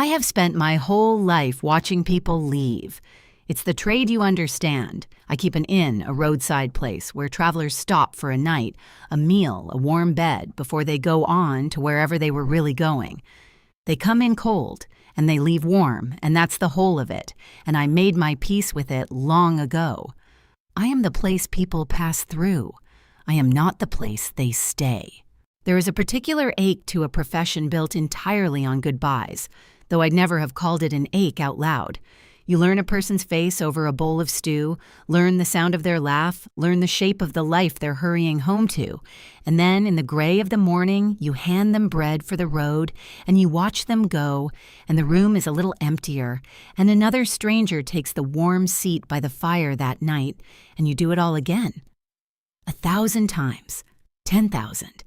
I have spent my whole life watching people leave. It's the trade you understand. I keep an inn, a roadside place, where travelers stop for a night, a meal, a warm bed, before they go on to wherever they were really going. They come in cold, and they leave warm, and that's the whole of it, and I made my peace with it long ago. I am the place people pass through. I am not the place they stay. There is a particular ache to a profession built entirely on goodbyes, though I'd never have called it an ache out loud. You learn a person's face over a bowl of stew, learn the sound of their laugh, learn the shape of the life they're hurrying home to, and then in the gray of the morning, you hand them bread for the road, and you watch them go, and the room is a little emptier, and another stranger takes the warm seat by the fire that night, and you do it all again. 1,000 times. 10,000.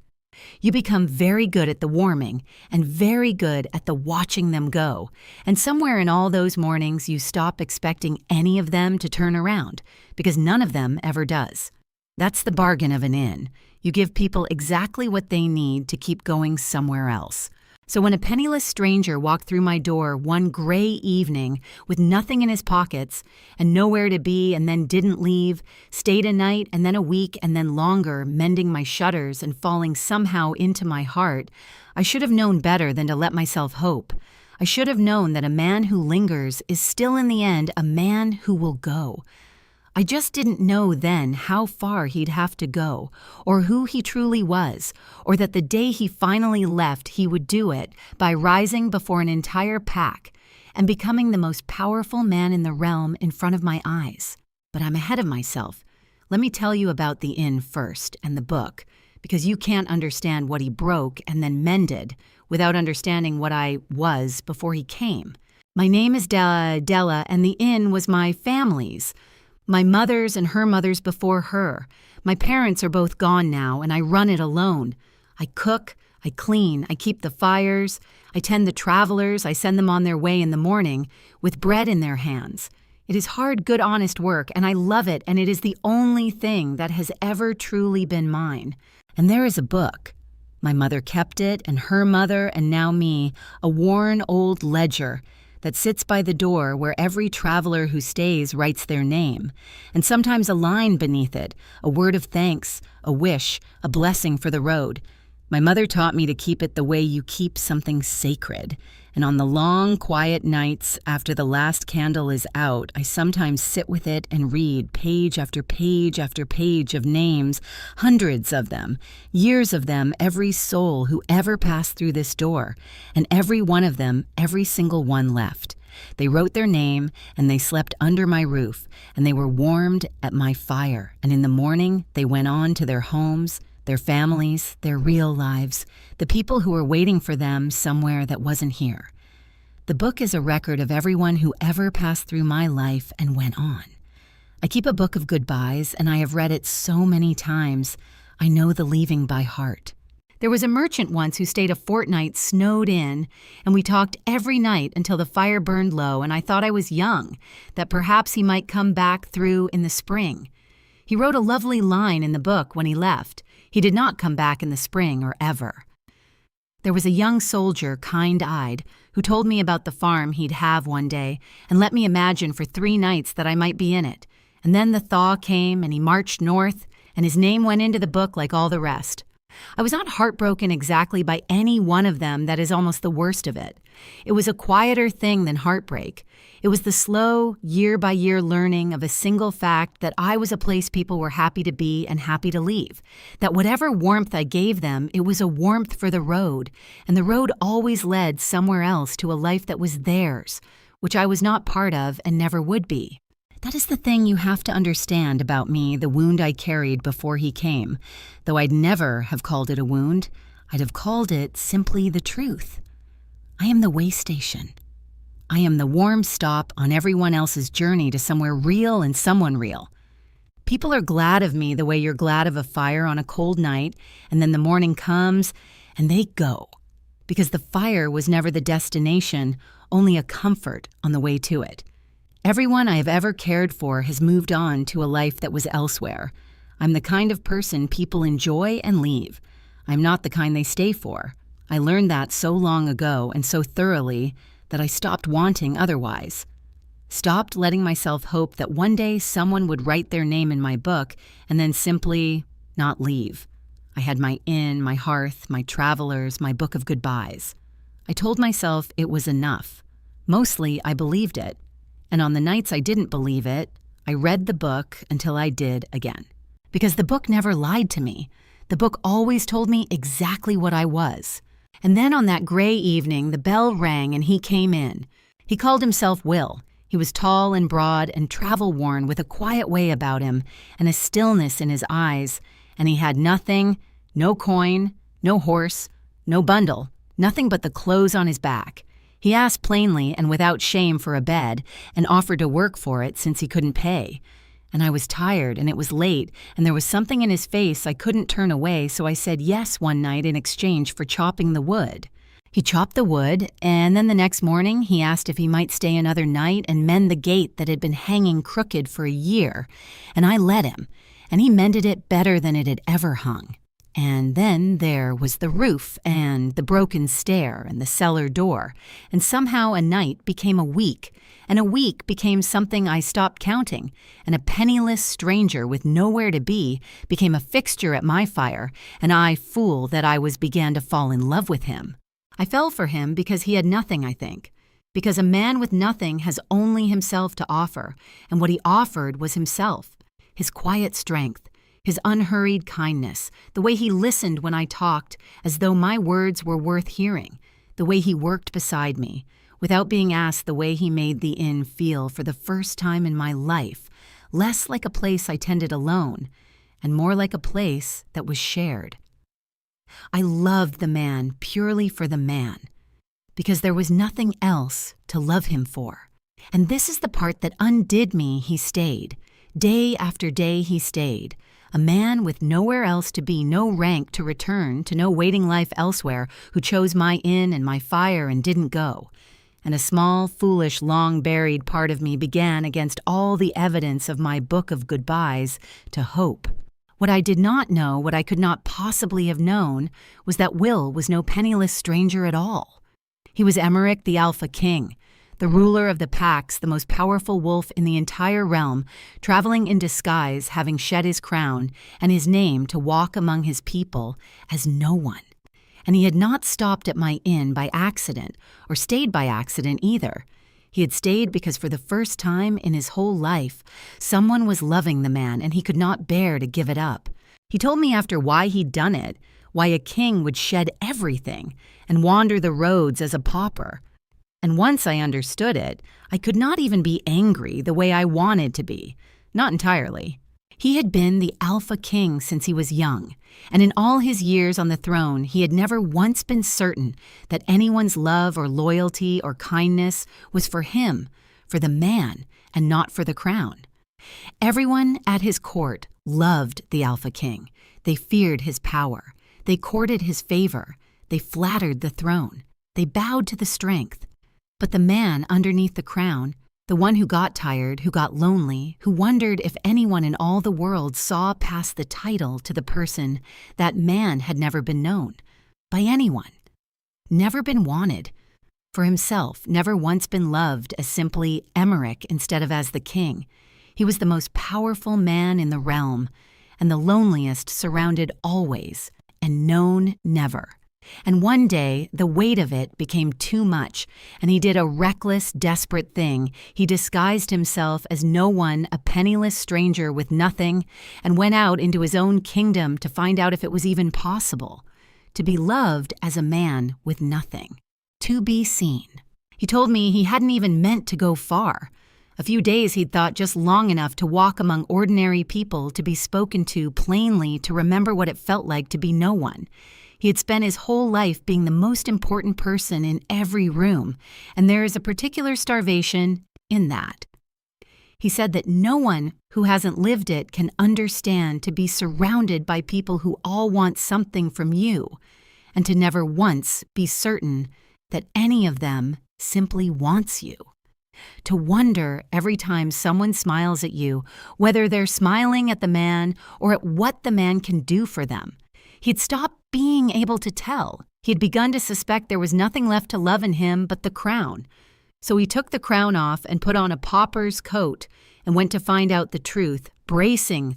You become very good at the warming and very good at the watching them go. And somewhere in all those mornings, you stop expecting any of them to turn around, because none of them ever does. That's the bargain of an inn. You give people exactly what they need to keep going somewhere else. So when a penniless stranger walked through my door one gray evening with nothing in his pockets and nowhere to be and then didn't leave, stayed a night and then a week and then longer, mending my shutters and falling somehow into my heart, I should have known better than to let myself hope. I should have known that a man who lingers is still in the end a man who will go. I just didn't know then how far he'd have to go, or who he truly was, or that the day he finally left he would do it by rising before an entire pack and becoming the most powerful man in the realm in front of my eyes. But I'm ahead of myself. Let me tell you about the inn first and the book, because you can't understand what he broke and then mended without understanding what I was before he came. My name is Della, and the inn was my family's. My mother's and her mother's before her. My parents are both gone now, and I run it alone. I cook, I clean, I keep the fires, I tend the travelers, I send them on their way in the morning with bread in their hands. It is hard, good, honest work, and I love it, and it is the only thing that has ever truly been mine. And there is a book. My mother kept it, and her mother, and now me, a worn old ledger that sits by the door where every traveler who stays writes their name, and sometimes a line beneath it, a word of thanks, a wish, a blessing for the road. My mother taught me to keep it the way you keep something sacred, and on the long, quiet nights after the last candle is out, I sometimes sit with it and read page after page after page of names, hundreds of them, years of them, every soul who ever passed through this door, and every one of them, every single one left. They wrote their name, and they slept under my roof, and they were warmed at my fire, and in the morning they went on to their homes, their families, their real lives, the people who were waiting for them somewhere that wasn't here. The book is a record of everyone who ever passed through my life and went on. I keep a book of goodbyes, and I have read it so many times, I know the leaving by heart. There was a merchant once who stayed a fortnight snowed in, and we talked every night until the fire burned low, and I thought I was young, that perhaps he might come back through in the spring. He wrote a lovely line in the book when he left. He did not come back in the spring or ever. There was a young soldier, kind-eyed, who told me about the farm he'd have one day and let me imagine for 3 nights that I might be in it. And then the thaw came and he marched north, and his name went into the book like all the rest. I was not heartbroken exactly by any one of them. That is almost the worst of it. It was a quieter thing than heartbreak. It was the slow, year-by-year learning of a single fact that I was a place people were happy to be and happy to leave, that whatever warmth I gave them, it was a warmth for the road, and the road always led somewhere else to a life that was theirs, which I was not part of and never would be. That is the thing you have to understand about me, the wound I carried before he came. Though I'd never have called it a wound, I'd have called it simply the truth. I am the way station. I am the warm stop on everyone else's journey to somewhere real and someone real. People are glad of me the way you're glad of a fire on a cold night, and then the morning comes and they go. Because the fire was never the destination, only a comfort on the way to it. Everyone I have ever cared for has moved on to a life that was elsewhere. I'm the kind of person people enjoy and leave. I'm not the kind they stay for. I learned that so long ago and so thoroughly that I stopped wanting otherwise. Stopped letting myself hope that one day someone would write their name in my book and then simply not leave. I had my inn, my hearth, my travelers, my book of goodbyes. I told myself it was enough. Mostly, I believed it. And on the nights I didn't believe it, I read the book until I did again. Because the book never lied to me. The book always told me exactly what I was. And then on that gray evening, the bell rang and he came in. He called himself Will. He was tall and broad and travel-worn with a quiet way about him and a stillness in his eyes. And he had nothing, no coin, no horse, no bundle, nothing but the clothes on his back. He asked plainly and without shame for a bed and offered to work for it since he couldn't pay. And I was tired and it was late and there was something in his face I couldn't turn away, so I said yes one night in exchange for chopping the wood. He chopped the wood, and then the next morning he asked if he might stay another night and mend the gate that had been hanging crooked for a year, and I let him, and he mended it better than it had ever hung. And then there was the roof and the broken stair and the cellar door, and somehow a night became a week, and a week became something I stopped counting, and a penniless stranger with nowhere to be became a fixture at my fire, and I, fool that I was, began to fall in love with him. I fell for him because he had nothing, I think, because a man with nothing has only himself to offer, and what he offered was himself, his quiet strength, his unhurried kindness, the way he listened when I talked as though my words were worth hearing, the way he worked beside me, without being asked, the way he made the inn feel for the first time in my life, less like a place I tended alone, and more like a place that was shared. I loved the man purely for the man, because there was nothing else to love him for. And this is the part that undid me. He stayed. Day after day he stayed. A man with nowhere else to be, no rank to return to, no waiting life elsewhere, who chose my inn and my fire and didn't go. And a small, foolish, long-buried part of me began, against all the evidence of my book of goodbyes, to hope. What I did not know, what I could not possibly have known, was that Will was no penniless stranger at all. He was Emmerich the Alpha King, the ruler of the packs, the most powerful wolf in the entire realm, traveling in disguise, having shed his crown and his name to walk among his people as no one. And he had not stopped at my inn by accident, or stayed by accident either. He had stayed because for the first time in his whole life, someone was loving the man and he could not bear to give it up. He told me after why he'd done it, why a king would shed everything and wander the roads as a pauper. And once I understood it, I could not even be angry the way I wanted to be. Not entirely. He had been the Alpha King since he was young, and in all his years on the throne, he had never once been certain that anyone's love or loyalty or kindness was for him, for the man, and not for the crown. Everyone at his court loved the Alpha King. They feared his power. They courted his favor. They flattered the throne. They bowed to the strength. But the man underneath the crown, the one who got tired, who got lonely, who wondered if anyone in all the world saw past the title to the person, that man had never been known. By anyone. Never been wanted. For himself, never once been loved as simply Emmerich instead of as the king. He was the most powerful man in the realm, and the loneliest surrounded always, and known never. And one day, the weight of it became too much, and he did a reckless, desperate thing. He disguised himself as no one, a penniless stranger with nothing, and went out into his own kingdom to find out if it was even possible to be loved as a man with nothing. To be seen. He told me he hadn't even meant to go far. A few days he'd thought just long enough to walk among ordinary people, to be spoken to plainly, to remember what it felt like to be no one. He had spent his whole life being the most important person in every room, and there is a particular starvation in that. He said that no one who hasn't lived it can understand to be surrounded by people who all want something from you, and to never once be certain that any of them simply wants you. To wonder every time someone smiles at you, whether they're smiling at the man or at what the man can do for them. He'd stopped being able to tell. He had begun to suspect there was nothing left to love in him but the crown. So he took the crown off and put on a pauper's coat and went to find out the truth, bracing,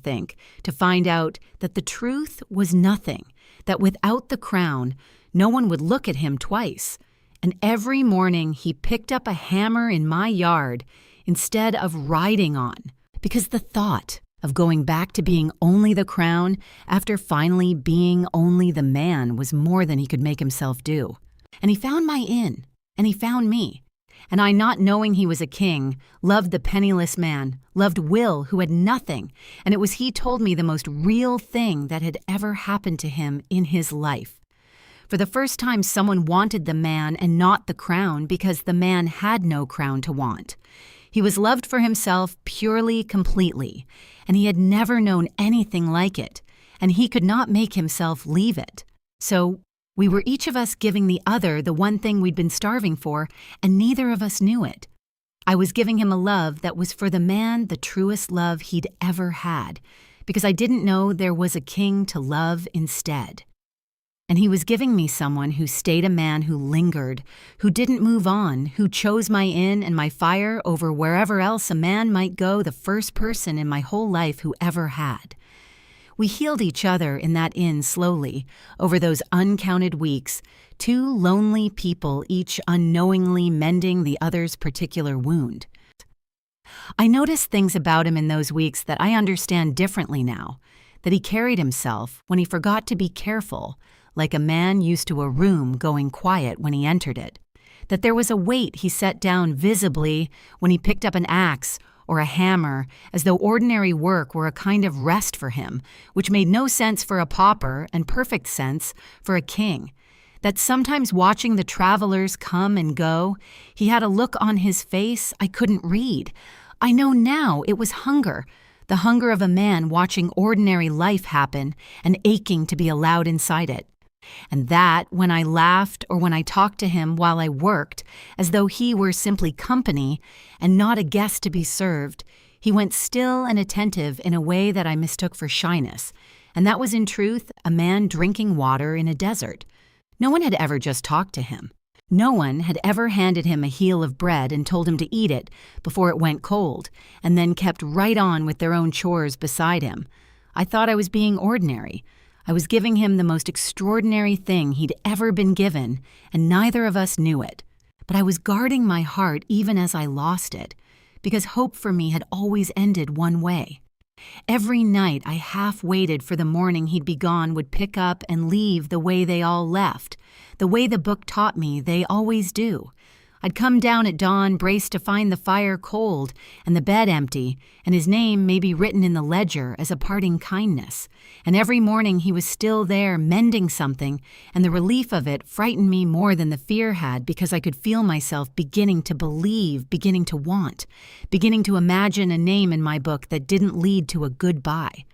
to find out that the truth was nothing, that without the crown, no one would look at him twice. And every morning he picked up a hammer in my yard instead of riding on, because the thought of going back to being only the crown after finally being only the man was more than he could make himself do. And he found my inn, and he found me. And I, not knowing he was a king, loved the penniless man, loved Will, who had nothing, and it was he told me the most real thing that had ever happened to him in his life. For the first time, someone wanted the man and not the crown because the man had no crown to want. He was loved for himself purely, completely, and he had never known anything like it, and he could not make himself leave it. So we were each of us giving the other the one thing we'd been starving for, and neither of us knew it. I was giving him a love that was for the man the truest love he'd ever had, because I didn't know there was a king to love instead. And he was giving me someone who stayed a man who lingered, who didn't move on, who chose my inn and my fire over wherever else a man might go, the first person in my whole life who ever had. We healed each other in that inn slowly, over those uncounted weeks, two lonely people each unknowingly mending the other's particular wound. I noticed things about him in those weeks that I understand differently now, that he carried himself when he forgot to be careful, like a man used to a room going quiet when he entered it, that there was a weight he set down visibly when he picked up an axe or a hammer, as though ordinary work were a kind of rest for him, which made no sense for a pauper and perfect sense for a king. That sometimes watching the travelers come and go, he had a look on his face I couldn't read. I know now it was hunger, the hunger of a man watching ordinary life happen and aching to be allowed inside it. And that, when I laughed or when I talked to him while I worked, as though he were simply company and not a guest to be served, he went still and attentive in a way that I mistook for shyness, and that was in truth a man drinking water in a desert. No one had ever just talked to him. No one had ever handed him a heel of bread and told him to eat it before it went cold, and then kept right on with their own chores beside him. I thought I was being ordinary. I was giving him the most extraordinary thing he'd ever been given, and neither of us knew it. But I was guarding my heart even as I lost it, because hope for me had always ended one way. Every night I half waited for the morning he'd be gone would pick up and leave the way they all left, the way the book taught me they always do. I'd come down at dawn braced to find the fire cold and the bed empty, and his name maybe written in the ledger as a parting kindness. And every morning he was still there mending something, and the relief of it frightened me more than the fear had, because I could feel myself beginning to believe, beginning to want, beginning to imagine a name in my book that didn't lead to a goodbye.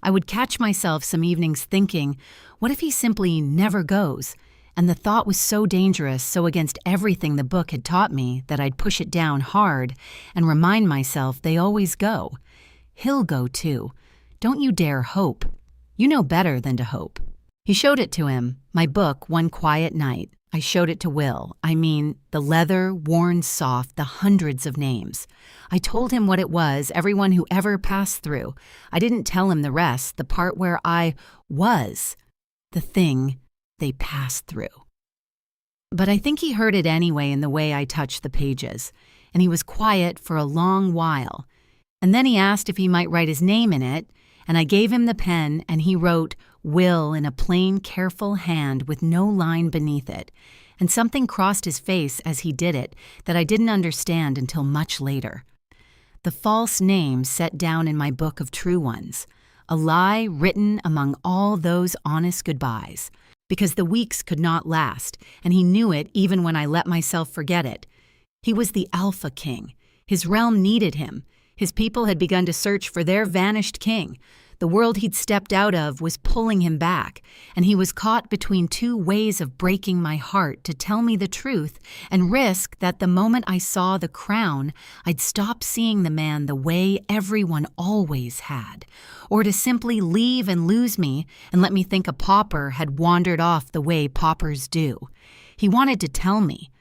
I would catch myself some evenings thinking, what if he simply never goes? And the thought was so dangerous, so against everything the book had taught me, that I'd push it down hard and remind myself they always go. He'll go too. Don't you dare hope. You know better than to hope. He showed it to him, my book, one quiet night. I showed it to Will. I mean, the leather, worn soft, the hundreds of names. I told him what it was, everyone who ever passed through. I didn't tell him the rest, the part where I was the thing they passed through. But I think he heard it anyway in the way I touched the pages, and he was quiet for a long while. And then he asked if he might write his name in it, and I gave him the pen, and he wrote Will in a plain, careful hand with no line beneath it, and something crossed his face as he did it that I didn't understand until much later. The false name set down in my book of true ones, a lie written among all those honest goodbyes. Because the weeks could not last, and he knew it even when I let myself forget it. He was the Alpha King. His realm needed him. His people had begun to search for their vanished king, The world he'd stepped out of was pulling him back, and he was caught between two ways of breaking my heart to tell me the truth and risk that the moment I saw the crown, I'd stop seeing the man the way everyone always had, or to simply leave and lose me and let me think a pauper had wandered off the way paupers do. He wanted to tell me.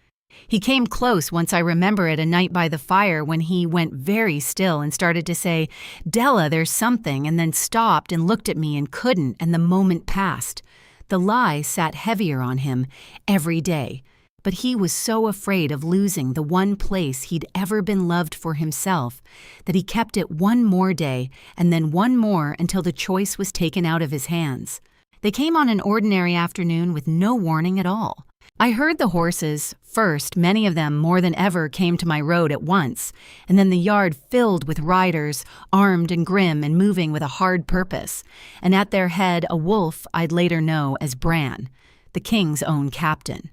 He came close once, I remember, at a night by the fire when he went very still and started to say, "Della, there's something," and then stopped and looked at me and couldn't, and the moment passed. The lie sat heavier on him every day, but he was so afraid of losing the one place he'd ever been loved for himself that he kept it one more day and then one more until the choice was taken out of his hands. They came on an ordinary afternoon with no warning at all. I heard the horses. First, many of them more than ever came to my road at once, and then the yard filled with riders, armed and grim and moving with a hard purpose, and at their head a wolf I'd later know as Bran, the king's own captain.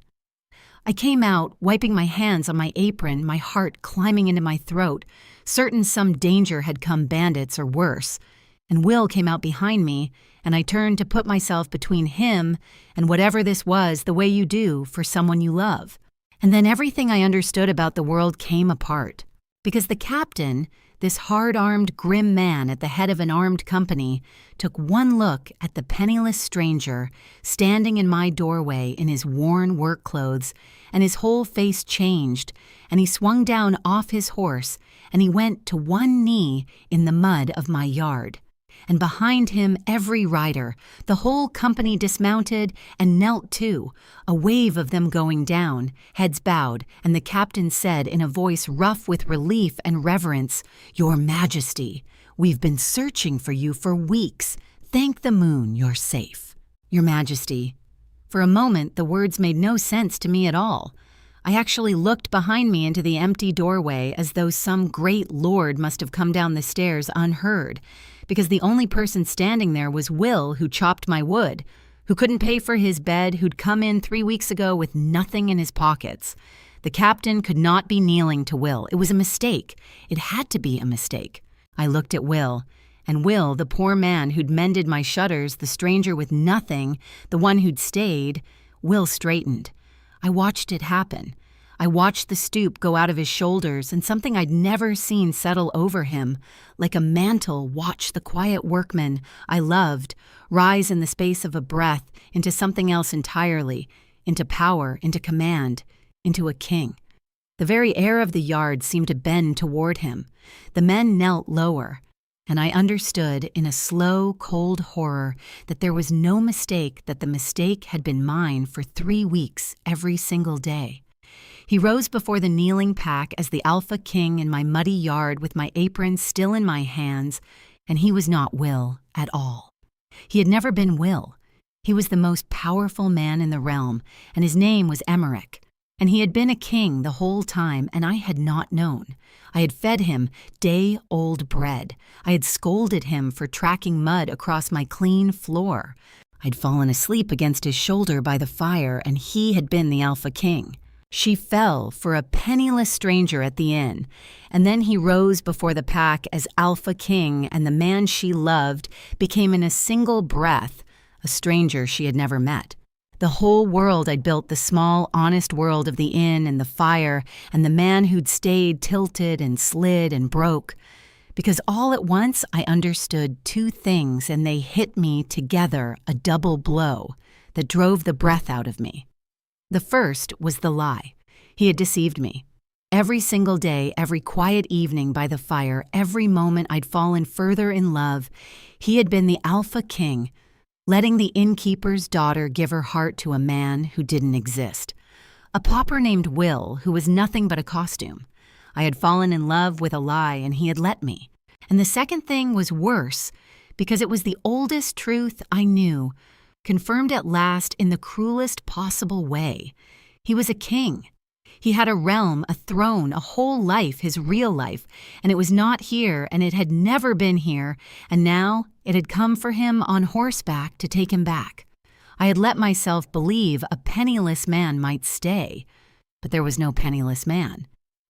I came out, wiping my hands on my apron, my heart climbing into my throat, certain some danger had come, bandits or worse, and Will came out behind me, and I turned to put myself between him and whatever this was, the way you do for someone you love. And then everything I understood about the world came apart. Because the captain, this hard-armed, grim man at the head of an armed company, took one look at the penniless stranger standing in my doorway in his worn work clothes, and his whole face changed, and he swung down off his horse, and he went to one knee in the mud of my yard. And behind him every rider, the whole company dismounted, and knelt too, a wave of them going down, heads bowed, and the captain said in a voice rough with relief and reverence, "Your Majesty, we've been searching for you for weeks. Thank the moon you're safe." Your Majesty. For a moment the words made no sense to me at all. I actually looked behind me into the empty doorway as though some great lord must have come down the stairs unheard, because the only person standing there was Will, who chopped my wood, who couldn't pay for his bed, who'd come in 3 weeks ago with nothing in his pockets. The captain could not be kneeling to Will. It was a mistake. It had to be a mistake. I looked at Will, and Will, the poor man who'd mended my shutters, the stranger with nothing, the one who'd stayed, Will straightened. I watched it happen. I watched the stoop go out of his shoulders and something I'd never seen settle over him, like a mantle watch the quiet workman I loved rise in the space of a breath into something else entirely, into power, into command, into a king. The very air of the yard seemed to bend toward him. The men knelt lower, and I understood in a slow, cold horror that there was no mistake that the mistake had been mine for 3 weeks every single day. He rose before the kneeling pack as the Alpha King in my muddy yard with my apron still in my hands, and he was not Will at all. He had never been Will. He was the most powerful man in the realm, and his name was Emmerich. And he had been a king the whole time, and I had not known. I had fed him day-old bread. I had scolded him for tracking mud across my clean floor. I'd fallen asleep against his shoulder by the fire, and he had been the Alpha King. She fell for a penniless stranger at the inn, and then he rose before the pack as Alpha King, and the man she loved became in a single breath a stranger she had never met. The whole world I'd built, the small, honest world of the inn and the fire, and the man who'd stayed tilted and slid and broke. Because all at once I understood 2 things, and they hit me together, a double blow that drove the breath out of me. The first was the lie. He had deceived me. Every single day, every quiet evening by the fire, every moment I'd fallen further in love, he had been the Alpha King, letting the innkeeper's daughter give her heart to a man who didn't exist. A pauper named Will, who was nothing but a costume. I had fallen in love with a lie, and he had let me. And the second thing was worse, because it was the oldest truth I knew, confirmed at last in the cruelest possible way. He was a king. He had a realm, a throne, a whole life, his real life, and it was not here, and it had never been here, and now it had come for him on horseback to take him back. I had let myself believe a penniless man might stay, but there was no penniless man.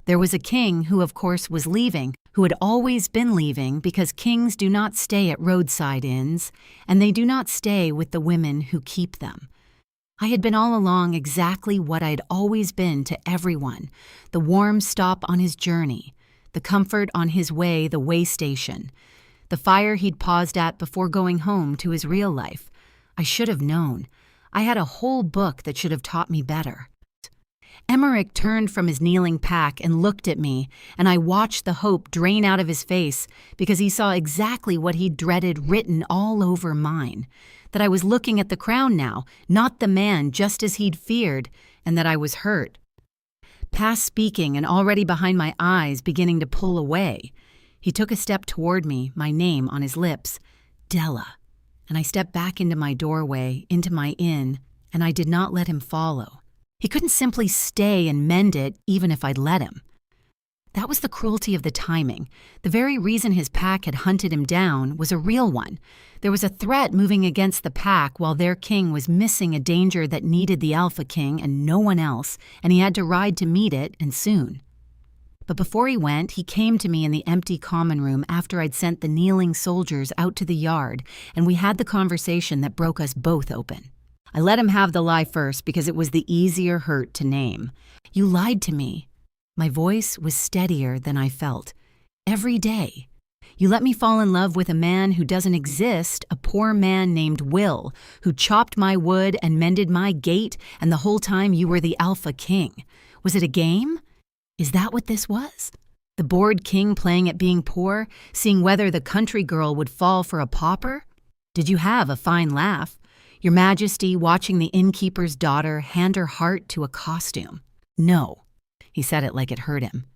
There was a king who, of course, was leaving, who had always been leaving because kings do not stay at roadside inns, and they do not stay with the women who keep them. I had been all along exactly what I'd always been to everyone, the warm stop on his journey, the comfort on his way, the way station, the fire he'd paused at before going home to his real life. I should have known. I had a whole book that should have taught me better. Emmerich turned from his kneeling pack and looked at me, and I watched the hope drain out of his face because he saw exactly what he'd dreaded written all over mine, that I was looking at the crown now, not the man, just as he'd feared, and that I was hurt. Past speaking and already behind my eyes beginning to pull away, he took a step toward me, my name on his lips, Della, and I stepped back into my doorway, into my inn, and I did not let him follow. He couldn't simply stay and mend it even if I'd let him. That was the cruelty of the timing. The very reason his pack had hunted him down was a real one. There was a threat moving against the pack while their king was missing a danger that needed the Alpha King and no one else, and he had to ride to meet it, and soon. But before he went, he came to me in the empty common room after I'd sent the kneeling soldiers out to the yard, and we had the conversation that broke us both open. I let him have the lie first because it was the easier hurt to name. You lied to me. My voice was steadier than I felt. Every day. You let me fall in love with a man who doesn't exist, a poor man named Will, who chopped my wood and mended my gate, and the whole time you were the Alpha King. Was it a game? Is that what this was? The bored king playing at being poor, seeing whether the country girl would fall for a pauper? Did you have a fine laugh? Your Majesty watching the innkeeper's daughter hand her heart to a costume? No. He said it like it hurt him.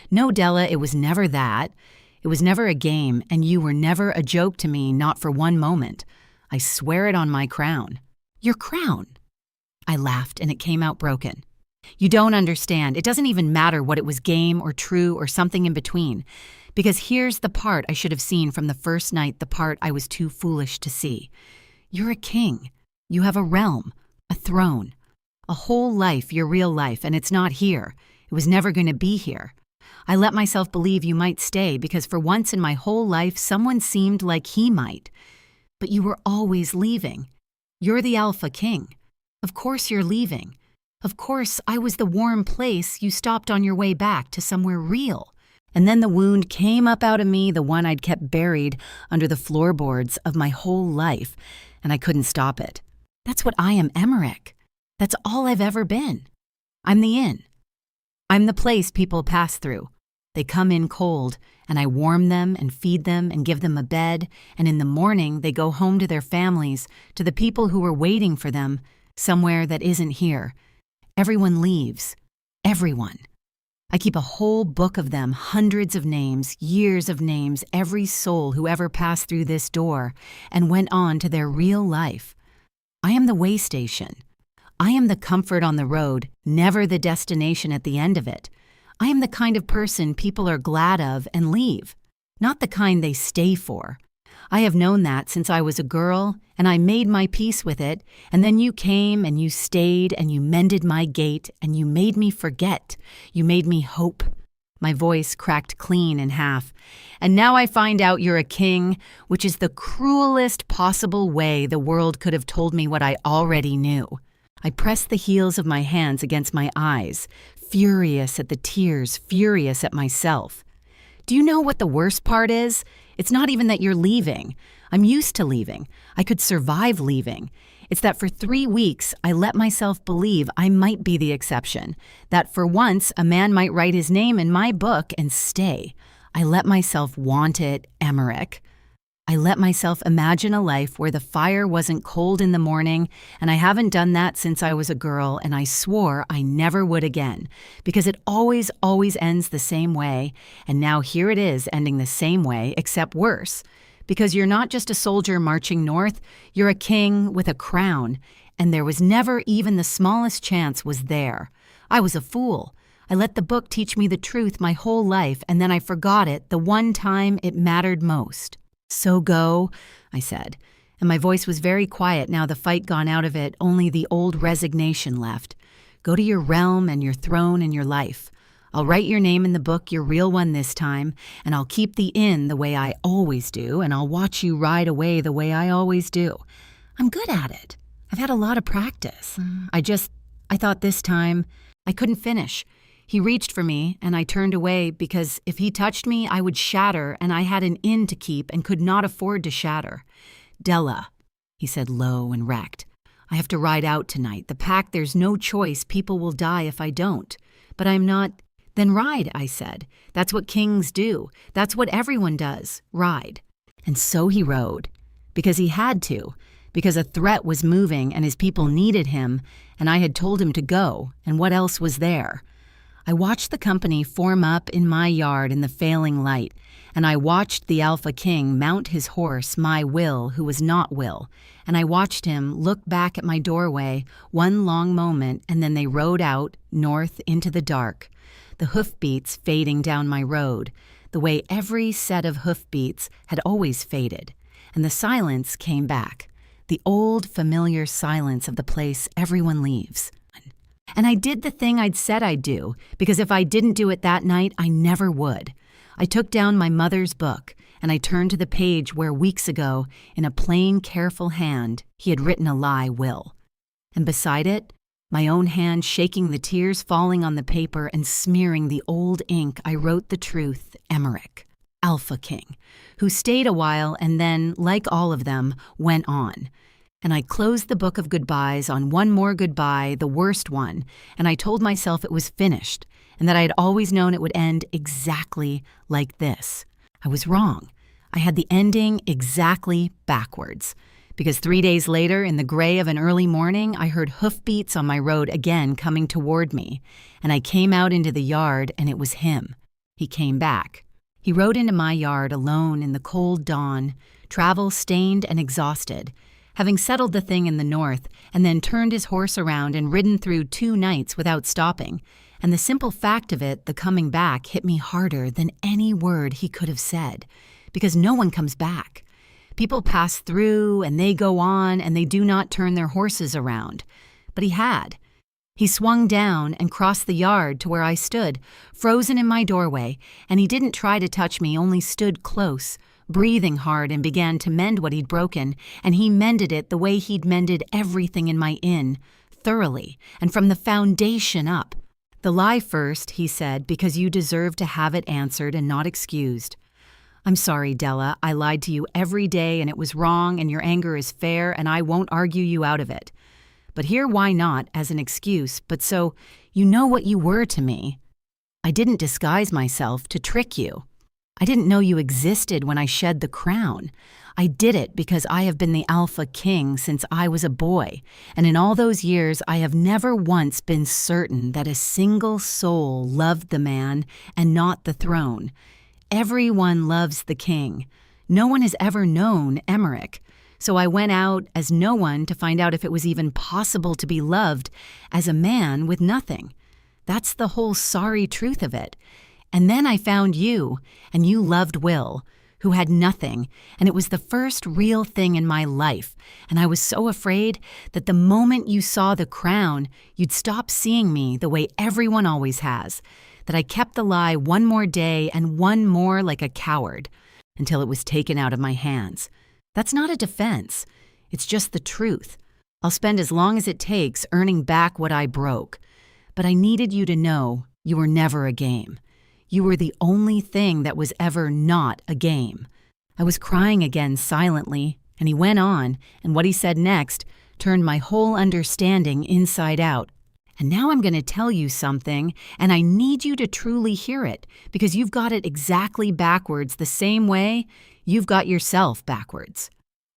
No, Della, it was never that. It was never a game, and you were never a joke to me, not for one moment. I swear it on my crown. Your crown? I laughed, and it came out broken. You don't understand. It doesn't even matter what it was, game or true or something in between. Because here's the part I should have seen from the first night, the part I was too foolish to see. You're a king. You have a realm, a throne, a whole life, your real life, and it's not here. It was never going to be here. I let myself believe you might stay because for once in my whole life, someone seemed like he might. But you were always leaving. You're the Alpha King. Of course you're leaving. Of course I was the warm place you stopped on your way back to somewhere real. And then the wound came up out of me, the one I'd kept buried under the floorboards of my whole life, and I couldn't stop it. That's what I am, Emmerich. That's all I've ever been. I'm the inn. I'm the place people pass through. They come in cold, and I warm them and feed them and give them a bed, and in the morning they go home to their families, to the people who are waiting for them, somewhere that isn't here. Everyone leaves. Everyone. I keep a whole book of them, hundreds of names, years of names, every soul who ever passed through this door and went on to their real life. I am the way station. I am the comfort on the road, never the destination at the end of it. I am the kind of person people are glad of and leave, not the kind they stay for. I have known that since I was a girl, and I made my peace with it, and then you came and you stayed and you mended my gate and you made me forget. You made me hope. My voice cracked clean in half. And now I find out you're a king, which is the cruelest possible way the world could have told me what I already knew. I pressed the heels of my hands against my eyes, furious at the tears, furious at myself. Do you know what the worst part is? It's not even that you're leaving. I'm used to leaving. I could survive leaving. It's that for 3 weeks, I let myself believe I might be the exception, that for once a man might write his name in my book and stay. I let myself want it, Emmerich. I let myself imagine a life where the fire wasn't cold in the morning, and I haven't done that since I was a girl, and I swore I never would again, because it always ends the same way, and now here it is ending the same way, except worse. Because you're not just a soldier marching north, you're a king with a crown, and there was never even the smallest chance was there. I was a fool. I let the book teach me the truth my whole life, and then I forgot it the one time it mattered most. So go, I said, and my voice was very quiet now the fight gone out of it, only the old resignation left. Go to your realm and your throne and your life. I'll write your name in the book, your real one this time, and I'll keep the inn the way I always do, and I'll watch you ride away the way I always do. I'm good at it. I've had a lot of practice. I thought this time I couldn't finish. He reached for me, and I turned away because if he touched me, I would shatter, and I had an inn to keep and could not afford to shatter. Della, he said low and wrecked. I have to ride out tonight. The pack, there's no choice. People will die if I don't. But I'm not... Then ride, I said. That's what kings do. That's what everyone does. Ride. And so he rode. Because he had to. Because a threat was moving and his people needed him, and I had told him to go, and what else was there? I watched the company form up in my yard in the failing light, and I watched the Alpha King mount his horse, my Will, who was not Will, and I watched him look back at my doorway one long moment, and then they rode out, north into the dark, the hoofbeats fading down my road, the way every set of hoofbeats had always faded, and the silence came back, the old familiar silence of the place everyone leaves. And I did the thing I'd said I'd do, because if I didn't do it that night, I never would. I took down my mother's book, and I turned to the page where weeks ago, in a plain, careful hand, he had written a lie will. And beside it, my own hand shaking the tears falling on the paper and smearing the old ink, I wrote the truth, Emmerich, Alpha King, who stayed a while and then, like all of them, went on. And I closed the book of goodbyes on one more goodbye, the worst one, and I told myself it was finished and that I had always known it would end exactly like this. I was wrong. I had the ending exactly backwards. Because 3 days later, in the gray of an early morning, I heard hoofbeats on my road again coming toward me, and I came out into the yard, and it was him. He came back. He rode into my yard alone in the cold dawn, travel-stained and exhausted, having settled the thing in the north, and then turned his horse around and ridden through 2 nights without stopping. And the simple fact of it, the coming back, hit me harder than any word he could have said, because no one comes back. People pass through, and they go on, and they do not turn their horses around. But he had. He swung down and crossed the yard to where I stood, frozen in my doorway, and he didn't try to touch me, only stood close, breathing hard, and began to mend what he'd broken, and he mended it the way he'd mended everything in my inn, thoroughly, and from the foundation up. The lie first, he said, because you deserve to have it answered and not excused. I'm sorry, Della. I lied to you every day, and it was wrong, and your anger is fair, and I won't argue you out of it. But here, why not, as an excuse, but so you know what you were to me. I didn't disguise myself to trick you. I didn't know you existed when I shed the crown. I did it because I have been the Alpha King since I was a boy, and in all those years I have never once been certain that a single soul loved the man and not the throne. Everyone loves the king. No one has ever known Emmerich. So I went out as no one to find out if it was even possible to be loved as a man with nothing. That's the whole sorry truth of it. And then I found you, and you loved Will, who had nothing, and it was the first real thing in my life, and I was so afraid that the moment you saw the crown, you'd stop seeing me the way everyone always has, that I kept the lie one more day and one more like a coward, until it was taken out of my hands. That's not a defense. It's just the truth. I'll spend as long as it takes earning back what I broke. But I needed you to know you were never a game. You were the only thing that was ever not a game. I was crying again silently, and he went on, and what he said next turned my whole understanding inside out. And now I'm going to tell you something, and I need you to truly hear it, because you've got it exactly backwards the same way you've got yourself backwards.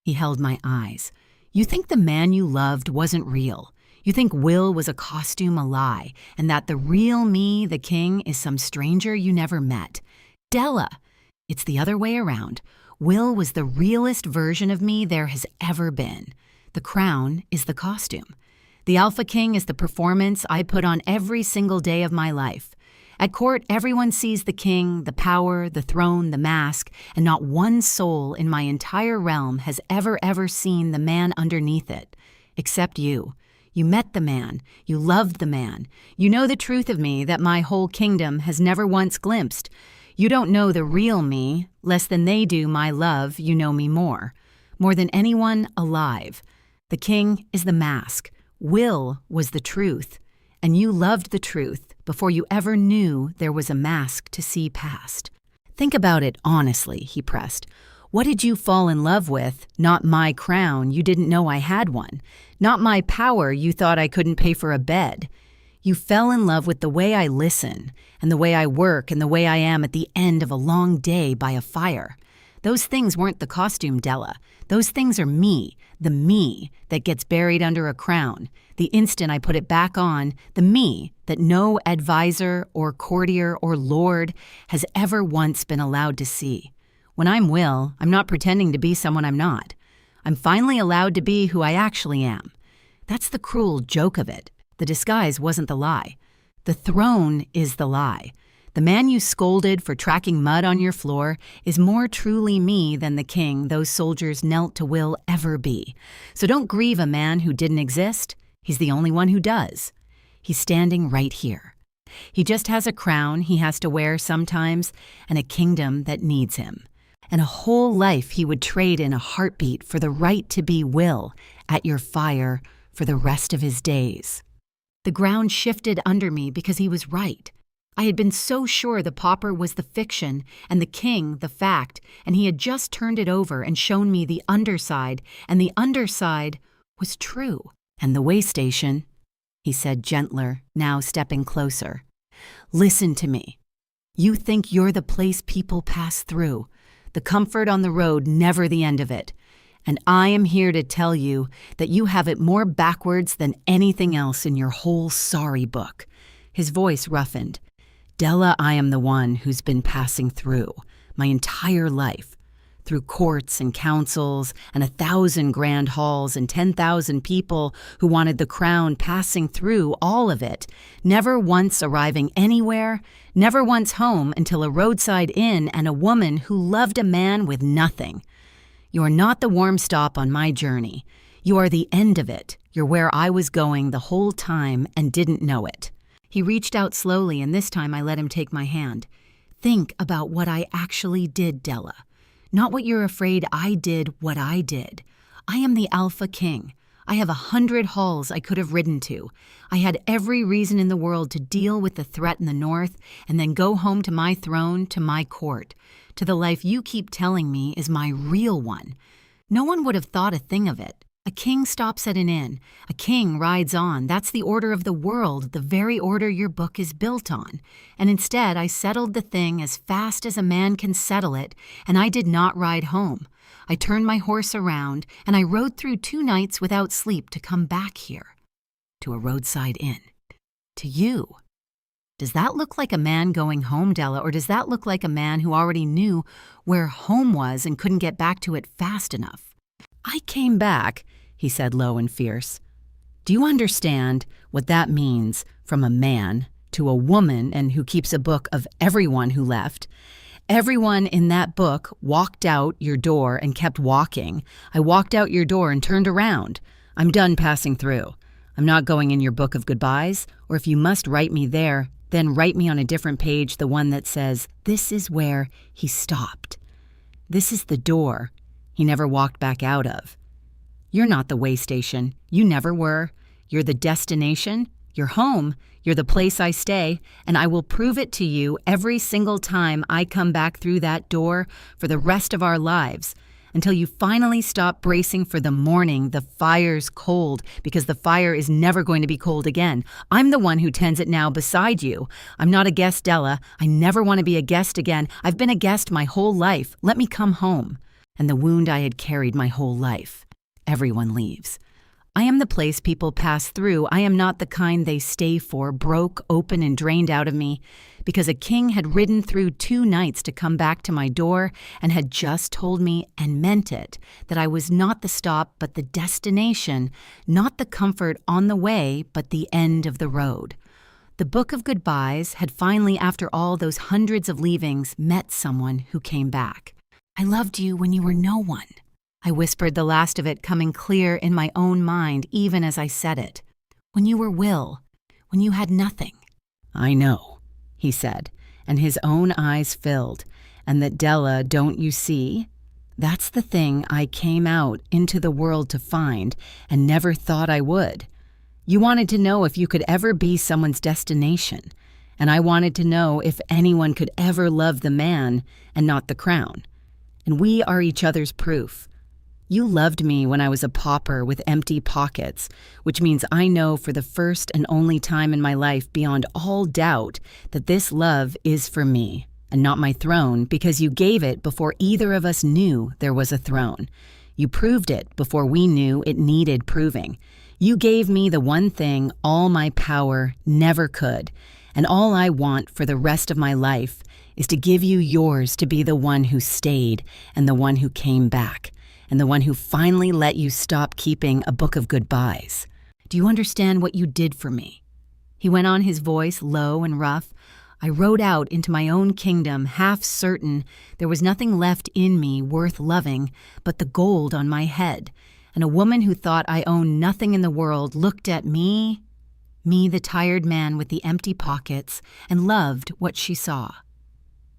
He held my eyes. You think the man you loved wasn't real. You think Will was a costume, a lie, and that the real me, the king, is some stranger you never met. Della! It's the other way around. Will was the realest version of me there has ever been. The crown is the costume. The Alpha King is the performance I put on every single day of my life. At court, everyone sees the king, the power, the throne, the mask, and not one soul in my entire realm has ever seen the man underneath it, except you. You met the man. You loved the man. You know the truth of me that my whole kingdom has never once glimpsed. You don't know the real me, less than they do my love. You know me more than anyone alive. The king is the mask. Will was the truth. And you loved the truth before you ever knew there was a mask to see past. Think about it honestly, he pressed. What did you fall in love with? Not my crown, you didn't know I had one. Not my power, you thought I couldn't pay for a bed. You fell in love with the way I listen, and the way I work, and the way I am at the end of a long day by a fire. Those things weren't the costume, Della. Those things are me, the me that gets buried under a crown. The instant I put it back on, the me that no advisor or courtier or lord has ever once been allowed to see. When I'm Will, I'm not pretending to be someone I'm not. I'm finally allowed to be who I actually am. That's the cruel joke of it. The disguise wasn't the lie. The throne is the lie. The man you scolded for tracking mud on your floor is more truly me than the king those soldiers knelt to Will ever be. So don't grieve a man who didn't exist. He's the only one who does. He's standing right here. He just has a crown he has to wear sometimes and a kingdom that needs him. And a whole life he would trade in a heartbeat for the right to be Will at your fire for the rest of his days. The ground shifted under me because he was right. I had been so sure the pauper was the fiction and the king the fact, and he had just turned it over and shown me the underside, and the underside was true. And the way station, he said gentler, now stepping closer. Listen to me. You think you're the place people pass through, the comfort on the road, never the end of it. And I am here to tell you that you have it more backwards than anything else in your whole sorry book. His voice roughened. Della, I am the one who's been passing through my entire life, through courts and councils and 1,000 grand halls and 10,000 people who wanted the crown, passing through all of it, never once arriving anywhere, never once home until a roadside inn and a woman who loved a man with nothing. You are not the warm stop on my journey. You are the end of it. You're where I was going the whole time and didn't know it. He reached out slowly, and this time I let him take my hand. Think about what I actually did, Della. Not what you're afraid I did, what I did. I am the Alpha King. I have 100 halls I could have ridden to. I had every reason in the world to deal with the threat in the north and then go home to my throne, to my court, to the life you keep telling me is my real one. No one would have thought a thing of it. A king stops at an inn. A king rides on. That's the order of the world, the very order your book is built on. And instead, I settled the thing as fast as a man can settle it, and I did not ride home. I turned my horse around, and I rode through 2 nights without sleep to come back here, to a roadside inn, to you. Does that look like a man going home, Della, or does that look like a man who already knew where home was and couldn't get back to it fast enough? I came back, he said low and fierce. Do you understand what that means from a man to a woman and who keeps a book of everyone who left? Everyone in that book walked out your door and kept walking. I walked out your door and turned around. I'm done passing through. I'm not going in your book of goodbyes, or if you must write me there, then write me on a different page the one that says, this is where he stopped. This is the door he never walked back out of. You're not the way station. You never were. You're the destination. You're home. You're the place I stay, and I will prove it to you every single time I come back through that door for the rest of our lives, until you finally stop bracing for the morning the fire's cold, because the fire is never going to be cold again. I'm the one who tends it now beside you. I'm not a guest, Della. I never want to be a guest again. I've been a guest my whole life. Let me come home. And the wound I had carried my whole life. Everyone leaves. I am the place people pass through. I am not the kind they stay for, broke, open, and drained out of me, because a king had ridden through 2 nights to come back to my door and had just told me, and meant it, that I was not the stop but the destination, not the comfort on the way but the end of the road. The book of goodbyes had finally, after all those hundreds of leavings, met someone who came back. I loved you when you were no one. I whispered the last of it, coming clear in my own mind even as I said it. When you were Will, when you had nothing." "I know," he said, and his own eyes filled. "And that, Della, don't you see? That's the thing I came out into the world to find and never thought I would. You wanted to know if you could ever be someone's destination, and I wanted to know if anyone could ever love the man and not the crown. And we are each other's proof. You loved me when I was a pauper with empty pockets, which means I know for the first and only time in my life beyond all doubt that this love is for me and not my throne, because you gave it before either of us knew there was a throne. You proved it before we knew it needed proving. You gave me the one thing all my power never could, and all I want for the rest of my life is to give you yours to be the one who stayed and the one who came back, and the one who finally let you stop keeping a book of goodbyes. Do you understand what you did for me?" He went on, his voice low and rough. "I rode out into my own kingdom, half certain there was nothing left in me worth loving but the gold on my head, and a woman who thought I owned nothing in the world looked at me, the tired man with the empty pockets, and loved what she saw.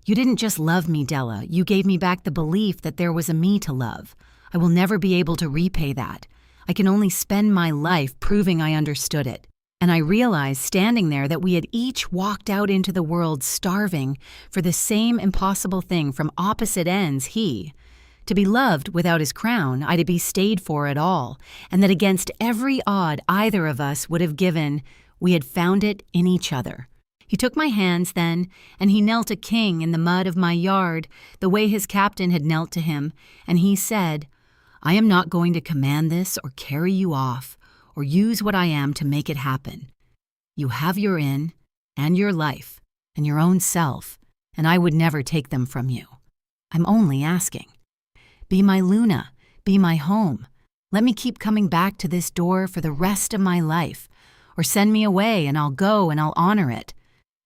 You didn't just love me, Della. You gave me back the belief that there was a me to love. I will never be able to repay that. I can only spend my life proving I understood it. And I realized standing there that we had each walked out into the world starving for the same impossible thing from opposite ends. He, to be loved without his crown, I to be stayed for at all, and that against every odd either of us would have given, we had found it in each other. He took my hands then, and he knelt a king in the mud of my yard, the way his captain had knelt to him, and he said, I am not going to command this or carry you off, or use what I am to make it happen. You have your inn, and your life, and your own self, and I would never take them from you. I'm only asking. Be my Luna, be my home. Let me keep coming back to this door for the rest of my life, or send me away and I'll go and I'll honor it.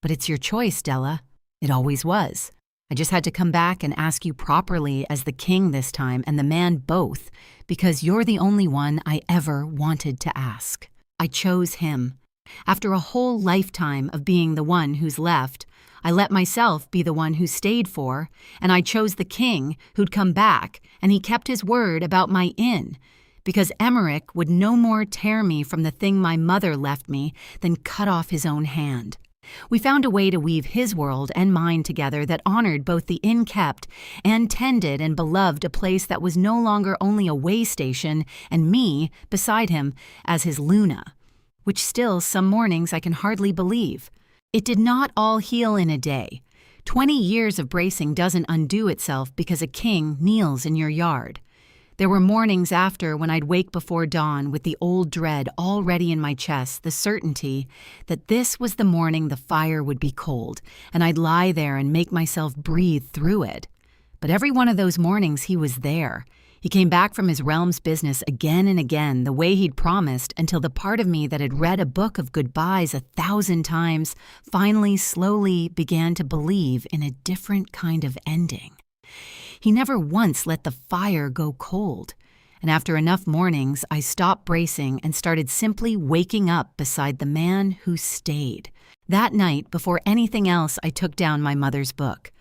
But it's your choice, Della. It always was. I just had to come back and ask you properly as the king this time and the man both, because you're the only one I ever wanted to ask. I chose him. After a whole lifetime of being the one who's left, I let myself be the one who stayed for, and I chose the king who'd come back, and he kept his word about my inn, because Emmerich would no more tear me from the thing my mother left me than cut off his own hand. We found a way to weave his world and mine together that honored both the inn-kept and tended and beloved a place that was no longer only a way station and me beside him as his Luna, which still some mornings I can hardly believe. It did not all heal in a day. 20 years of bracing doesn't undo itself because a king kneels in your yard. There were mornings after when I'd wake before dawn with the old dread already in my chest, the certainty that this was the morning the fire would be cold, and I'd lie there and make myself breathe through it. But every one of those mornings he was there. He came back from his realm's business again and again, the way he'd promised, until the part of me that had read a book of goodbyes 1,000 times finally slowly began to believe in a different kind of ending. He never once let the fire go cold, and after enough mornings, I stopped bracing and started simply waking up beside the man who stayed. That night, before anything else, I took down my mother's book,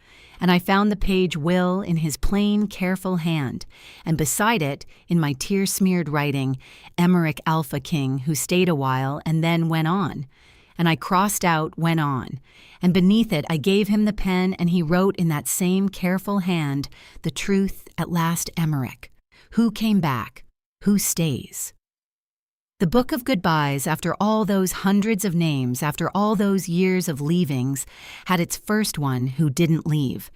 and I found the page Will in his plain, careful hand, and beside it, in my tear-smeared writing, Emmerich Alpha King, who stayed a while and then went on. And I crossed out, went on, and beneath it I gave him the pen and he wrote in that same careful hand, the truth at last, Emmerich. Who came back? Who stays? The book of goodbyes, after all those hundreds of names, after all those years of leavings, had its first one who didn't leave.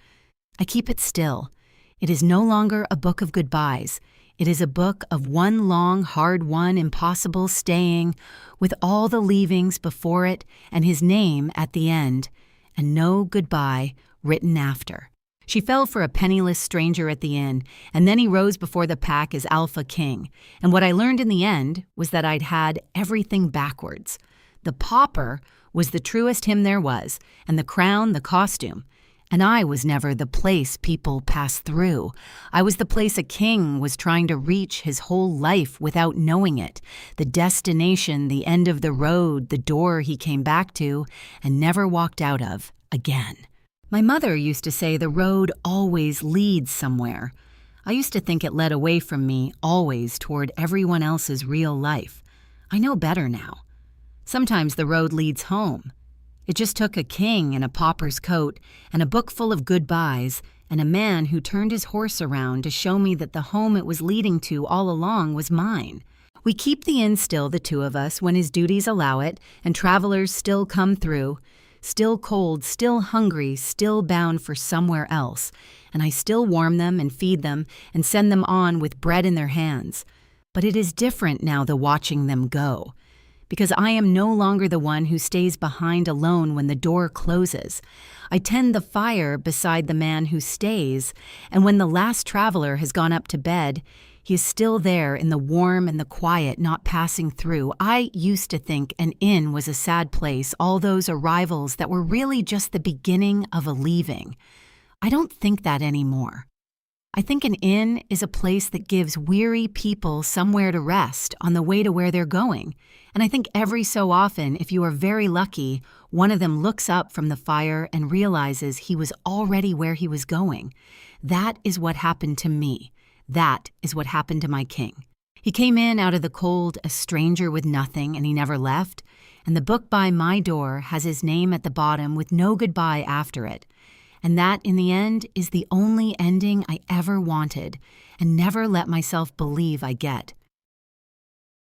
I keep it still. It is no longer a book of goodbyes. It is a book of one long, hard-won, impossible staying, with all the leavings before it and his name at the end, and no goodbye written after. She fell for a penniless stranger at the inn, and then he rose before the pack as Alpha King, and what I learned in the end was that I'd had everything backwards. The pauper was the truest him there was, and the crown the costume, And I was never the place people pass through. I was the place a king was trying to reach his whole life without knowing it. The destination, the end of the road, the door he came back to and never walked out of again. My mother used to say the road always leads somewhere. I used to think it led away from me, always toward everyone else's real life. I know better now. Sometimes the road leads home. It just took a king in a pauper's coat and a book full of goodbyes and a man who turned his horse around to show me that the home it was leading to all along was mine. We keep the inn still, the two of us, when his duties allow it, and travelers still come through, still cold, still hungry, still bound for somewhere else, and I still warm them and feed them and send them on with bread in their hands. But it is different now, the watching them go. Because I am no longer the one who stays behind alone when the door closes. I tend the fire beside the man who stays, and when the last traveler has gone up to bed, he is still there in the warm and the quiet, not passing through. I used to think an inn was a sad place, all those arrivals that were really just the beginning of a leaving. I don't think that anymore. I think an inn is a place that gives weary people somewhere to rest on the way to where they're going. And I think every so often, if you are very lucky, one of them looks up from the fire and realizes he was already where he was going. That is what happened to me. That is what happened to my king. He came in out of the cold, a stranger with nothing, and he never left. And the book by my door has his name at the bottom with no goodbye after it. And that, in the end, is the only ending I ever wanted and never let myself believe I get.